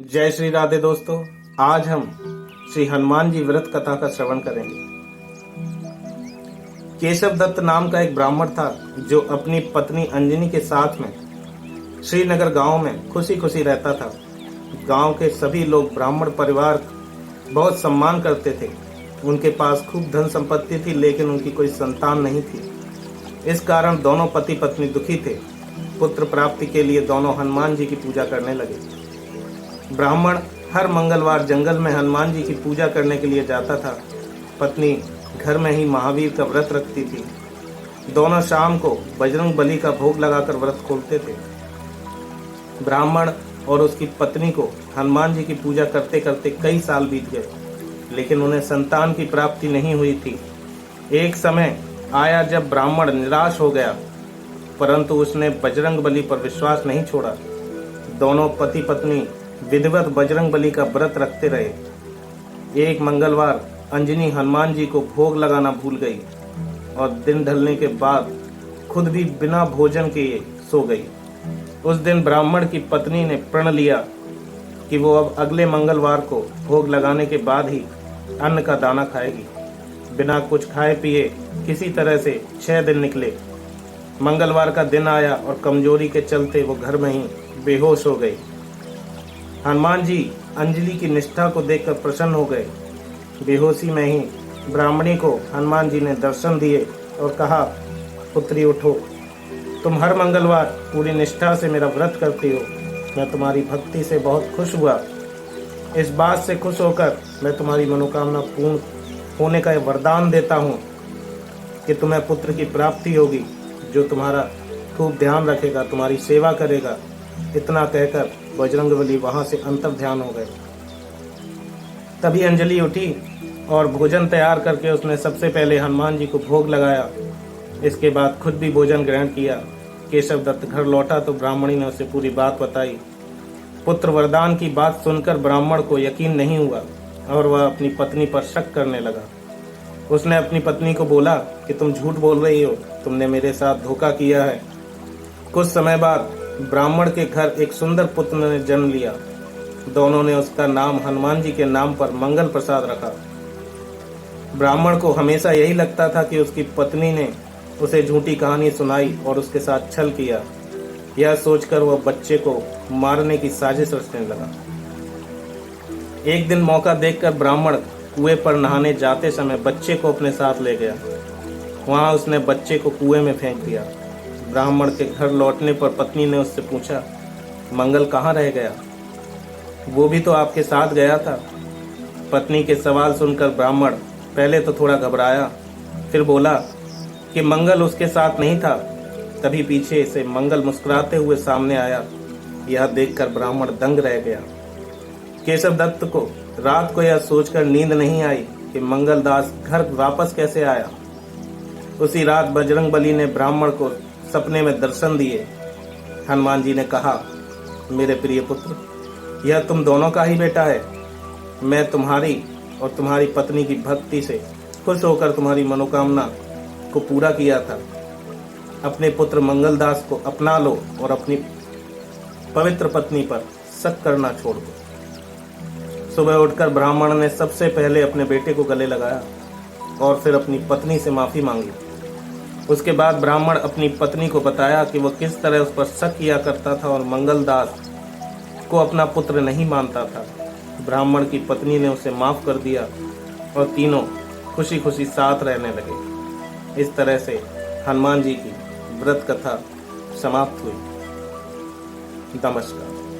जय श्री राधे दोस्तों। आज हम श्री हनुमान जी व्रत कथा का श्रवण करेंगे। केशव दत्त नाम का एक ब्राह्मण था जो अपनी पत्नी अंजनी के साथ में श्रीनगर गांव में खुशी खुशी रहता था। गांव के सभी लोग ब्राह्मण परिवार बहुत सम्मान करते थे। उनके पास खूब धन संपत्ति थी, लेकिन उनकी कोई संतान नहीं थी। इस कारण दोनों पति पत्नी दुखी थे। पुत्र प्राप्ति के लिए दोनों हनुमान जी की पूजा करने लगे। ब्राह्मण हर मंगलवार जंगल में हनुमान जी की पूजा करने के लिए जाता था। पत्नी घर में ही महावीर का व्रत रखती थी। दोनों शाम को बजरंग बली का भोग लगाकर व्रत खोलते थे। ब्राह्मण और उसकी पत्नी को हनुमान जी की पूजा करते करते कई साल बीत गए, लेकिन उन्हें संतान की प्राप्ति नहीं हुई थी। एक समय आया जब ब्राह्मण निराश हो गया, परंतु उसने बजरंग बली पर विश्वास नहीं छोड़ा। दोनों पति पत्नी विधिवत बजरंग बली का व्रत रखते रहे। एक मंगलवार अंजनी हनुमान जी को भोग लगाना भूल गई और दिन ढलने के बाद खुद भी बिना भोजन किए सो गई। उस दिन ब्राह्मण की पत्नी ने प्रण लिया कि वो अब अगले मंगलवार को भोग लगाने के बाद ही अन्न का दाना खाएगी। बिना कुछ खाए पिए किसी तरह से 6 दिन निकले। मंगलवार का दिन आया और कमजोरी के चलते वो घर में ही बेहोश हो गई। हनुमान जी अंजलि की निष्ठा को देखकर प्रसन्न हो गए। बेहोशी में ही ब्राह्मणी को हनुमान जी ने दर्शन दिए और कहा, पुत्री उठो, तुम हर मंगलवार पूरी निष्ठा से मेरा व्रत करती हो। मैं तुम्हारी भक्ति से बहुत खुश हुआ। इस बात से खुश होकर मैं तुम्हारी मनोकामना पूर्ण होने का वरदान देता हूँ कि तुम्हें पुत्र की प्राप्ति होगी, जो तुम्हारा खूब ध्यान रखेगा, तुम्हारी सेवा करेगा। इतना कहकर बजरंगबली वहां से अंतर ध्यान हो गए। तभी अंजलि उठी और भोजन तैयार करके उसने सबसे पहले हनुमान जी को भोग लगाया। इसके बाद खुद भी भोजन ग्रहण किया। केशव दत्त घर लौटा तो ब्राह्मणी ने उसे पूरी बात बताई। पुत्र वरदान की बात सुनकर ब्राह्मण को यकीन नहीं हुआ और वह अपनी पत्नी पर शक करने लगा। उसने अपनी पत्नी को बोला कि तुम झूठ बोल रही हो, तुमने मेरे साथ धोखा किया है। कुछ समय बाद ब्राह्मण के घर एक सुंदर पुत्र ने जन्म लिया। दोनों ने उसका नाम हनुमान जी के नाम पर मंगल प्रसाद रखा। ब्राह्मण को हमेशा यही लगता था कि उसकी पत्नी ने उसे झूठी कहानी सुनाई और उसके साथ छल किया। यह सोचकर वह बच्चे को मारने की साजिश रचने लगा। एक दिन मौका देखकर ब्राह्मण कुएं पर नहाने जाते समय बच्चे को अपने साथ ले गया। वहां उसने बच्चे को कुएं में फेंक दिया। ब्राह्मण के घर लौटने पर पत्नी ने उससे पूछा, मंगल कहाँ रह गया? वो भी तो आपके साथ गया था। पत्नी के सवाल सुनकर ब्राह्मण पहले तो थोड़ा घबराया, फिर बोला कि मंगल उसके साथ नहीं था। तभी पीछे से मंगल मुस्कुराते हुए सामने आया। यह देखकर ब्राह्मण दंग रह गया। केशव दत्त को रात को यह सोचकर नींद नहीं आई कि मंगलदास घर वापस कैसे आया। उसी रात बजरंगबली ने ब्राह्मण को सपने में दर्शन दिए। हनुमान जी ने कहा, मेरे प्रिय पुत्र, यह तुम दोनों का ही बेटा है। मैं तुम्हारी और तुम्हारी पत्नी की भक्ति से खुश होकर तुम्हारी मनोकामना को पूरा किया था। अपने पुत्र मंगलदास को अपना लो और अपनी पवित्र पत्नी पर शक करना छोड़ दो। सुबह उठकर ब्राह्मण ने सबसे पहले अपने बेटे को गले लगाया और फिर अपनी पत्नी से माफी मांगी। उसके बाद ब्राह्मण अपनी पत्नी को बताया कि वह किस तरह उस पर शक किया करता था और मंगलदास को अपना पुत्र नहीं मानता था। ब्राह्मण की पत्नी ने उसे माफ कर दिया और तीनों खुशी खुशी साथ रहने लगे। इस तरह से हनुमान जी की व्रत कथा समाप्त हुई। नमस्कार।